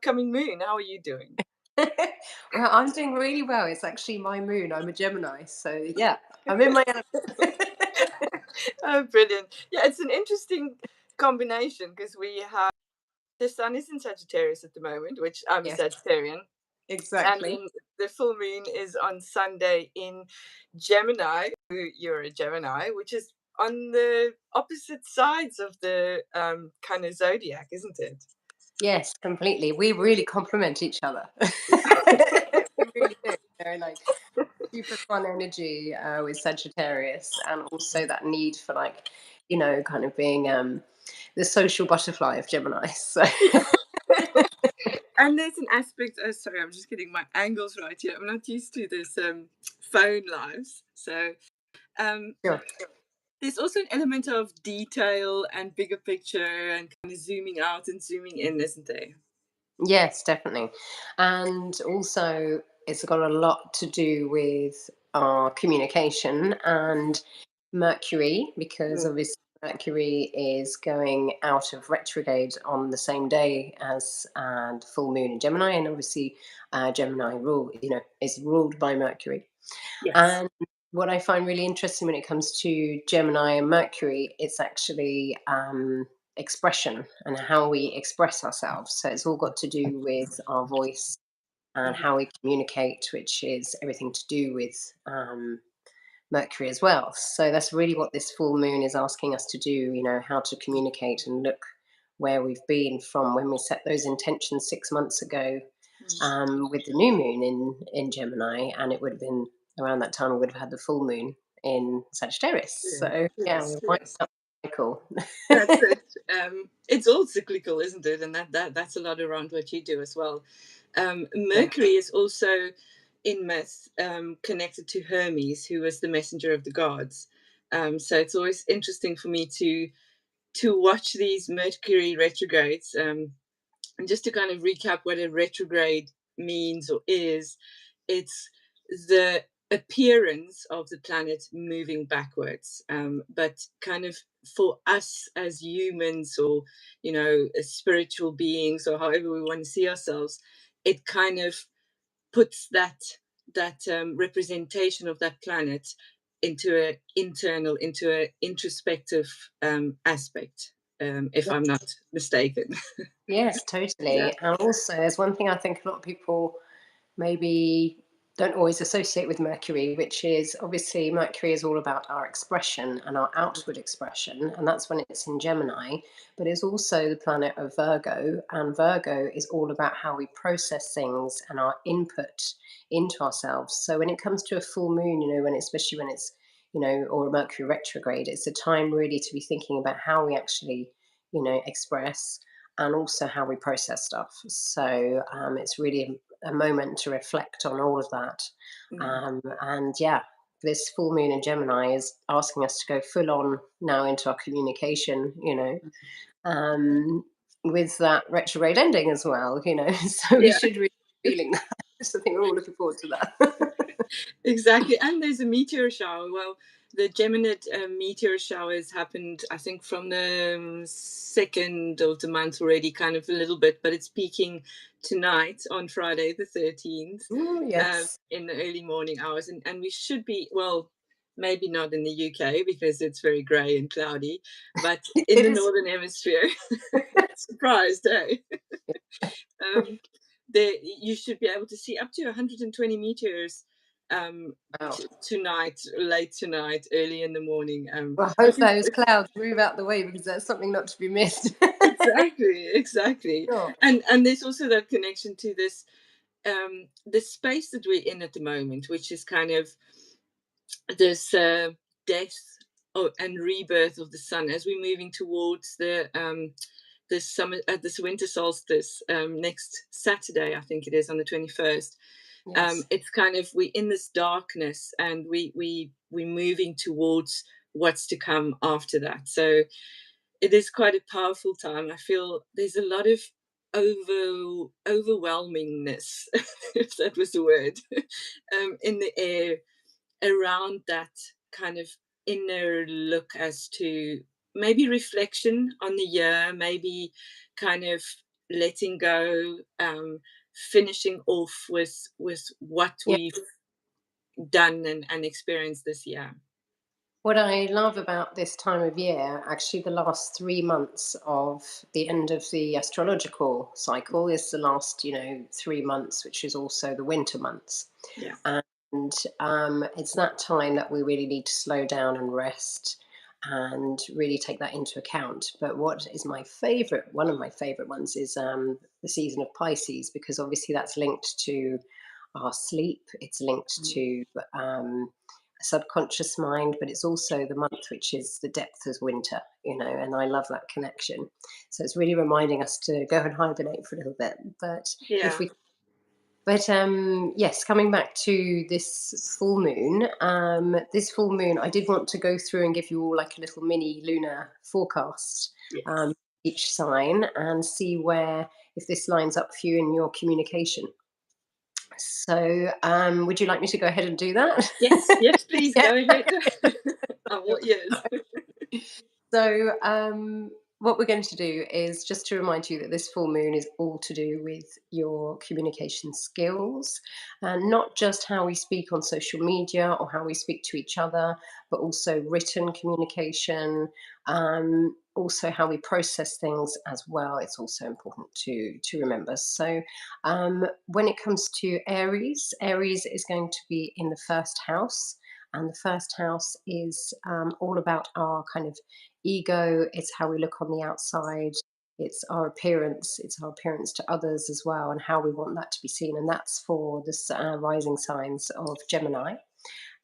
upcoming moon. How are you doing? Well, I'm doing really well. It's actually my moon. I'm a Gemini. So, yeah, I'm in my element. Oh, brilliant. Yeah, it's an interesting combination because we have the sun is in Sagittarius at the moment, which I'm a Yes, Sagittarian, and exactly. then the full moon is on Sunday in Gemini. You're a Gemini, which is on the opposite sides of the kind of zodiac, isn't it? Yes, completely. We really complement each other. We really do. Like super fun energy with Sagittarius, and also that need for kind of being the social butterfly of Gemini. So, And there's an aspect. Oh, sorry, I'm just getting my angles right here. I'm not used to this phone lives, so um, sure. there's also an element of detail and bigger picture and kind of zooming out and zooming in, isn't there? Yes, definitely. And also, it's got a lot to do with our communication and Mercury, because Mm. obviously Mercury is going out of retrograde on the same day as the full moon in Gemini, and obviously Gemini is ruled by Mercury. Yes. And what I find really interesting when it comes to Gemini and Mercury, it's actually expression and how we express ourselves. So it's all got to do with our voice and Mhm. how we communicate, which is everything to do with Mercury as well. So that's really what this full moon is asking us to do, how to communicate and look where we've been from when we set those intentions 6 months ago with the new moon in Gemini, and it would have been around that time we would have had the full moon in Sagittarius. Yeah. So yeah, Yes, we're winding yes. up the cycle. That's it. It's all cyclical, isn't it? And that's a lot around what you do as well. Yeah. Mercury is also in myth connected to Hermes, who was the messenger of the gods. So it's always interesting for me to watch these Mercury retrogrades. And just to kind of recap what a retrograde means or is, it's the appearance of the planet moving backwards. But kind of for us as humans, or as spiritual beings, or however we want to see ourselves, it kind of puts that representation of that planet into a internal, into a introspective aspect. If I'm not mistaken. Yes, Yeah. totally. And also, there's one thing I think a lot of people maybe don't always associate with Mercury, which is obviously Mercury is all about our expression and our outward expression, and that's when it's in Gemini. But it's also the planet of Virgo, and Virgo is all about how we process things and our input into ourselves. So when it comes to a full moon, especially when it's or a Mercury retrograde, it's a time really to be thinking about how we actually express and also how we process stuff. So it's really a moment to reflect on all of that. Mm. And yeah, this full moon in Gemini is asking us to go full on now into our communication, um, with that retrograde ending as well. So we Yeah, should really be feeling that. So I think we're all looking forward to that. exactly. And there's a meteor shower. Well, the Geminid meteor showers happened, I think, from the second of the month already, kind of a little bit, but it's peaking tonight on Friday the 13th, Yes. in the early morning hours. And we should be, well, maybe not in the UK because it's very grey and cloudy, but in It the is. Northern Hemisphere. Surprised, eh? Um, you should be able to see up to 120 meters Wow. tonight, late tonight, early in the morning. Well, I hope Which is those clouds move out the way because that's something not to be missed. exactly, exactly. Sure. And there's also that connection to the space that we're in at the moment, which is kind of this death and rebirth of the sun as we're moving towards the this summer this winter solstice next Saturday, I think it is, on the 21st. Yes. It's kind of we in this darkness, and we're moving towards what's to come after that. So it is quite a powerful time. I feel there's a lot of overwhelmingness, if that was the word, in the air around that kind of inner look as to maybe reflection on the year, maybe kind of letting go, finishing off with what Yeah. we've done and experienced this year. What I love about this time of year, actually, the last 3 months of the end of the astrological cycle is the last, 3 months, which is also the winter months. Yeah. And it's that time that we really need to slow down and rest and really take that into account. But what is my favorite, one of my favorite ones is the season of Pisces, because obviously that's linked to our sleep, it's linked Mm. to subconscious mind, but it's also the month which is the depth of winter, and I love that connection. So it's really reminding us to go and hibernate for a little bit. But if Yeah. we but yes, coming back to this full moon, I did want to go through and give you all like a little mini lunar forecast, Yes. um, each sign, and see where if this lines up for you in your communication. So, would you like me to go ahead and do that? Yes. Yes. Please Yeah. go ahead. I'm all ears. So, what we're going to do is just to remind you that this full moon is all to do with your communication skills, and not just how we speak on social media or how we speak to each other, but also written communication, also how we process things as well. It's also important to remember. So, when it comes to Aries, Aries is going to be in the first house. And the first house is all about our kind of ego, it's how we look on the outside, it's our appearance to others as well, and how we want that to be seen. And that's for the rising signs of Gemini.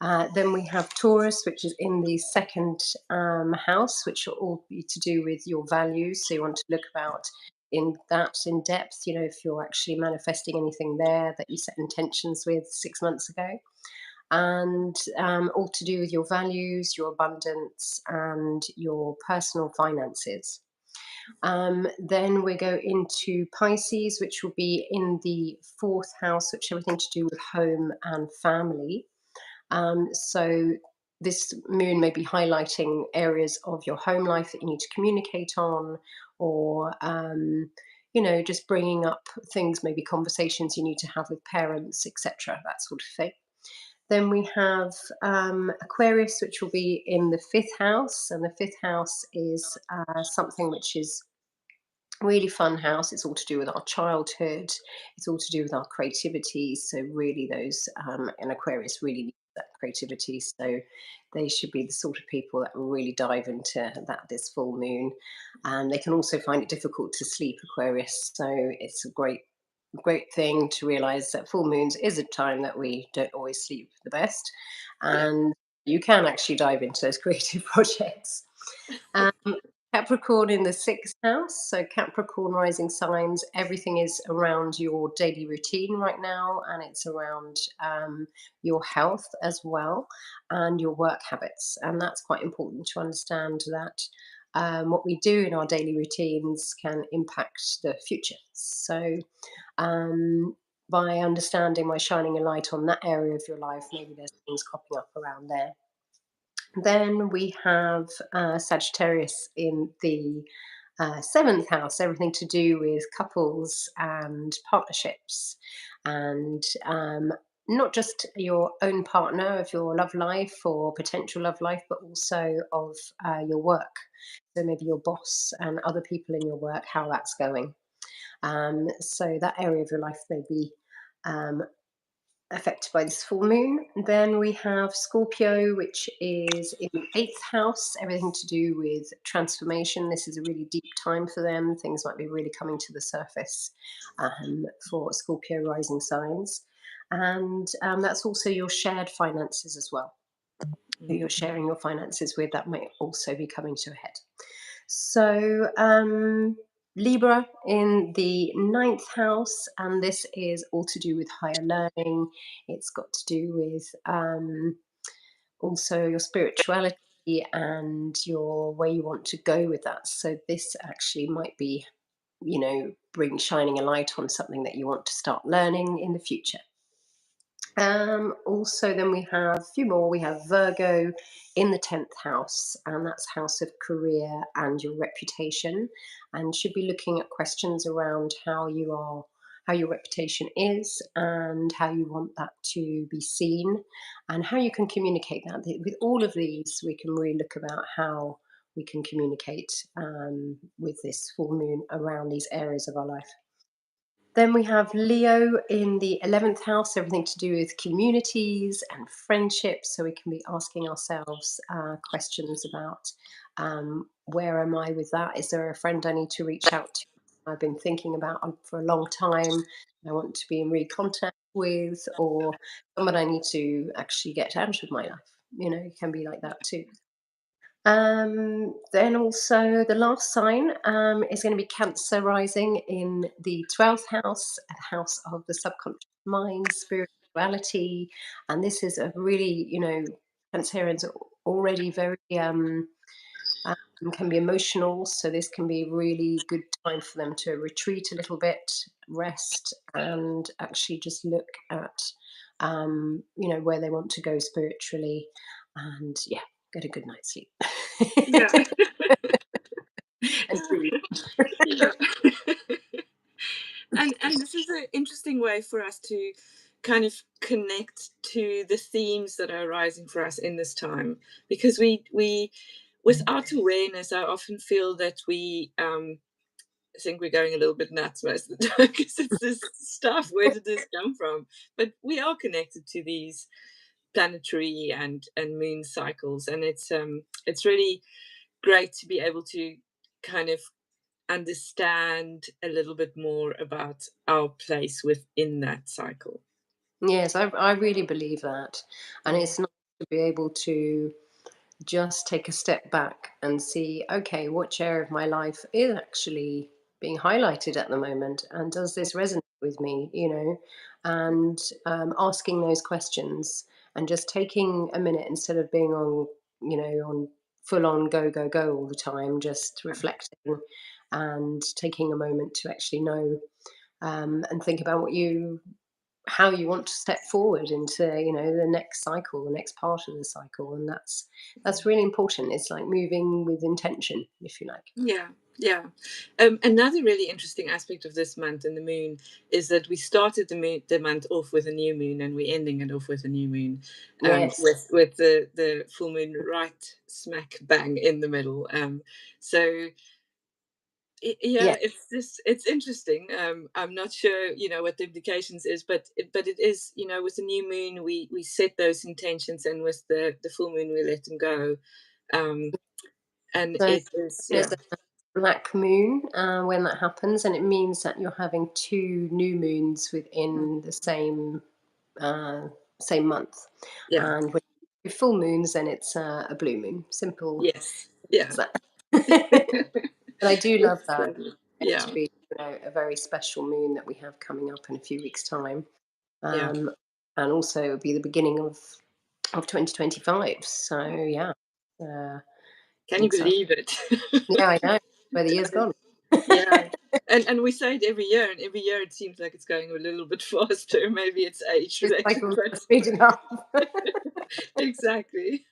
Then we have Taurus, which is in the second house, which will all be to do with your values. So you want to look about in that in depth, if you're actually manifesting anything there that you set intentions with 6 months ago, and all to do with your values, your abundance, and your personal finances. Then we go into Pisces, which will be in the fourth house, which everything to do with home and family. So this moon may be highlighting areas of your home life that you need to communicate on, or just bringing up things, maybe conversations you need to have with parents, etc. That sort of thing. Then we have Aquarius, which will be in the fifth house, and the fifth house is something which is really fun house. It's all to do with our childhood. It's all to do with our creativity. So really, those and Aquarius really need that creativity. So they should be the sort of people that really dive into that this full moon. And they can also find it difficult to sleep, Aquarius. So it's a great thing to realize that full moons is a time that we don't always sleep the best, Yeah. and you can actually dive into those creative projects. um, Capricorn in the sixth house, so Capricorn rising signs, everything is around your daily routine right now, and it's around your health as well, and your work habits. And that's quite important to understand that what we do in our daily routines can impact the future. So um, by understanding, by shining a light on that area of your life, maybe there's things cropping up around there. Then we have Sagittarius in the seventh house, everything to do with couples and partnerships, and not just your own partner of your love life or potential love life, but also of your work. So maybe your boss and other people in your work, how that's going. So that area of your life may be um, affected by this full moon. Then we have Scorpio, which is in the eighth house, everything to do with transformation. This is a really deep time for them. Things might be really coming to the surface for Scorpio rising signs. And that's also your shared finances as well. Who Mm. you're sharing your finances with, that might also be coming to a head. So, Libra in the ninth house, and this is all to do with higher learning. It's got to do with also your spirituality and your where you want to go with that. So, this actually might be, bring shining a light on something that you want to start learning in the future. Also, then we have a few more. We have Virgo in the 10th house, and that's house of career and your reputation. And should be looking at questions around how you are, how your reputation is, and how you want that to be seen, and how you can communicate that. With all of these, we can really look about how we can communicate with this full moon around these areas of our life. Then we have Leo in the 11th house, everything to do with communities and friendships. So we can be asking ourselves questions about where am I with that? Is there a friend I need to reach out to? I've been thinking about for a long time. I want to be in re-contact with, or someone I need to actually get out of my life. You know, it can be like that too. Then also the last sign is going to be Cancer rising in the 12th house, a house of the subconscious mind, spirituality. And this is a really, Cancerians are already very, um, can be emotional. So this can be a really good time for them to retreat a little bit, rest, and actually just look at, where they want to go spiritually. And yeah, get a good night's sleep. Yeah. And food. Yeah. And this is an interesting way for us to kind of connect to the themes that are arising for us in this time, because we without awareness, I often feel that we think we're going a little bit nuts most of the time because it's this stuff. Where did this come from? But we are connected to these planetary and moon cycles, and it's really great to be able to kind of understand a little bit more about our place within that cycle. Yes, I really believe that. And Mm. it's nice to be able to just take a step back and see, okay, which area of my life is actually being highlighted at the moment, and does this resonate with me? And asking those questions and just taking a minute instead of being on full on go go go all the time, just reflecting and taking a moment to actually know and think about how you want to step forward into the next cycle, the next part of the cycle. And that's really important. It's like moving with intention, if you like. Yeah, yeah. Another really interesting aspect of this month and the moon is that we started the month off with a new moon, and we're ending it off with a new moon, Yes. with the full moon right smack bang in the middle. So yeah, Yeah. it's interesting. I'm not sure, what the implications is, but it is, with the new moon we set those intentions, and with the full moon we let them go. Um, and So it is, there's yeah. a black moon when that happens, and it means that you're having two new moons within the uh, same month. Yeah. And when you full moons, then it's a blue moon. Simple Yes. Yeah. as that. But I do love It's, that. Going yeah. to be a very special moon that we have coming up in a few weeks' time. Yeah. Um, and also it'll be the beginning of 2025. So yeah, uh, Can you exciting. believe it? Yeah, I know where the year's gone. Yeah. And we say it every year, and every year it seems like it's going a little bit faster. Maybe it's age It's related, like we're but speeding up. exactly.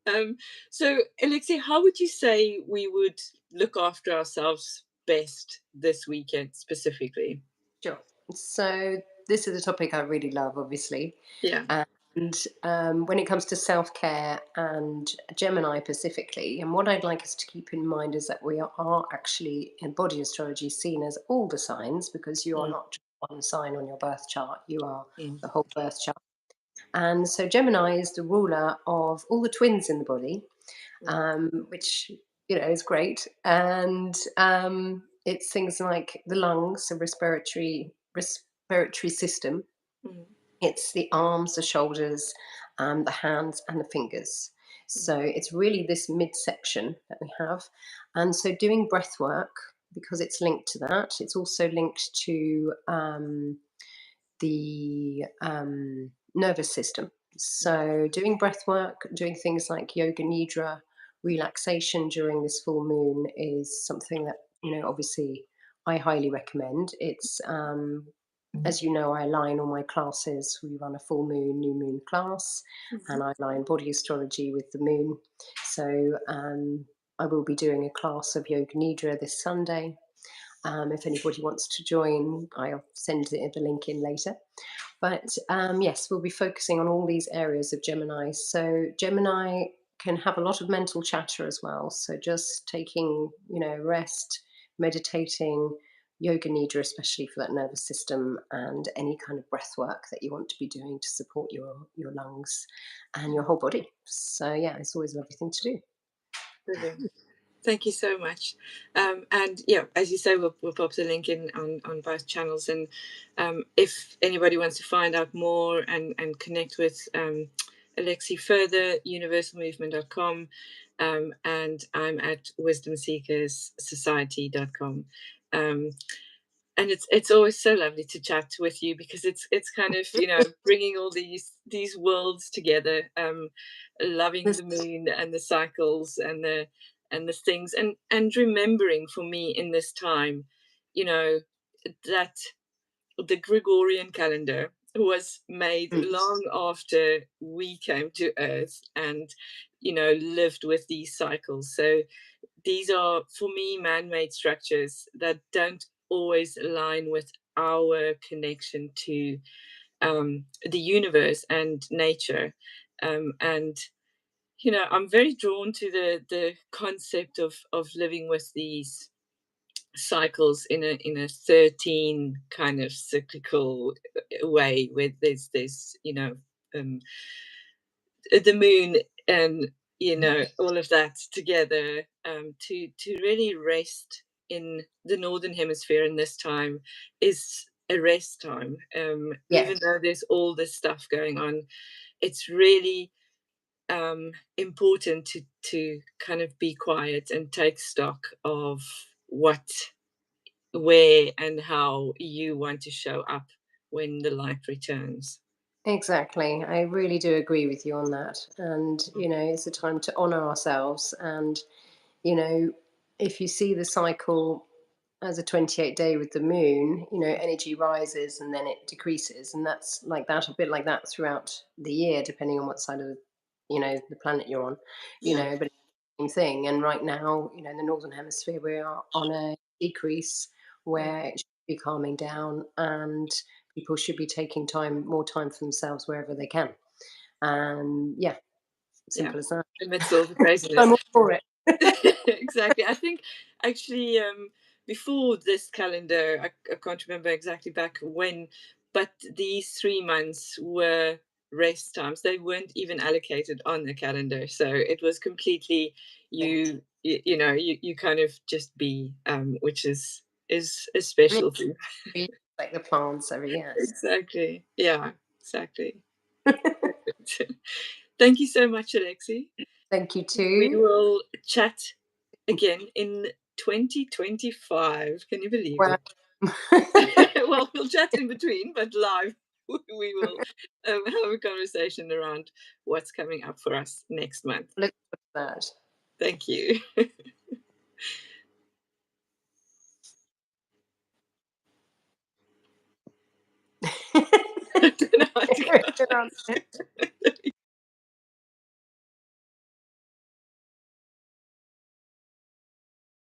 Um, so, Alexei, how would you say we would look after ourselves best this weekend specifically? Sure. So this is a topic I really love, obviously. Yeah. And when it comes to self care and Gemini specifically, and what I'd like us to keep in mind is that we are actually in body astrology seen as all the signs, because you are Mm, not just one sign on your birth chart, you are mm, the whole birth chart. And so Gemini is the ruler of all the twins in the body, mm, which is great. And it's things like the lungs, the respiratory system. mm, It's the arms, the shoulders, the hands, and the fingers. mm, So it's really this midsection that we have. And so doing breath work, because it's linked to that, it's also linked to the nervous system. mm, So doing breath work, doing things like yoga nidra, relaxation during this full moon is something that, obviously I highly recommend. It's as you know, I align all my classes. We run a full moon, new moon class, Mhm. and I align body astrology with the moon. So I will be doing a class of Yoga Nidra this Sunday. If anybody wants to join, I'll send the link in later. But yes, we'll be focusing on all these areas of Gemini. So Gemini can have a lot of mental chatter as well. So just taking, rest, meditating, yoga nidra, especially for that nervous system, and any kind of breath work that you want to be doing to support your lungs and your whole body. So yeah, it's always a lovely thing to do. Brilliant. Thank you so much. And yeah, as you say, we'll pop the link in on both channels. And if anybody wants to find out more and connect with Alexi further, universalmovement.com. And I'm at wisdomseekerssociety.com. Um, and it's always so lovely to chat with you, because it's kind of, bringing all these worlds together, loving This, the moon and the cycles and the things, and remembering for me in this time, you know that the Gregorian calendar was made mm, long after we came to earth, and lived with these cycles. So these are, for me, man-made structures that don't always align with our connection to the universe and nature. And I'm very drawn to the concept of living with these cycles in a 13 kind of cyclical way, where there's um, the moon and all of that together, to really rest in the northern hemisphere in this time is a rest time, yeah, even though there's all this stuff going on. It's really important to kind of be quiet and take stock of what, where, and how you want to show up when the light returns. exactly. I really do agree with you on that. And, it's a time to honor ourselves. And, you know, if you see the cycle as a 28-day with the moon, energy rises and then it decreases. And that's like that, a bit like that throughout the year, depending on what side of the planet you're on, Yeah, but it's the same thing. And right now, in the Northern Hemisphere, we are on a decrease mm, where it should be calming down and people should be taking more time for themselves wherever they can. And yeah, yeah. simple as that. Amidst all the craziness. I'm all for it. Exactly. I think actually, before this calendar, I can't remember exactly back when, but these 3 months were rest times. They weren't even allocated on the calendar, so it was completely Yeah. you kind of just be, which is a Yeah, special thing. we like the plants every year. Exactly. Yeah. Exactly. Thank you so much, Alexi. Thank you We too. will chat again in 2025. Can you believe Well, it? Well, we'll chat in between, but live, we will have a conversation around what's coming up for us next month. look at that. Thank you. I don't know how to Good go. answer.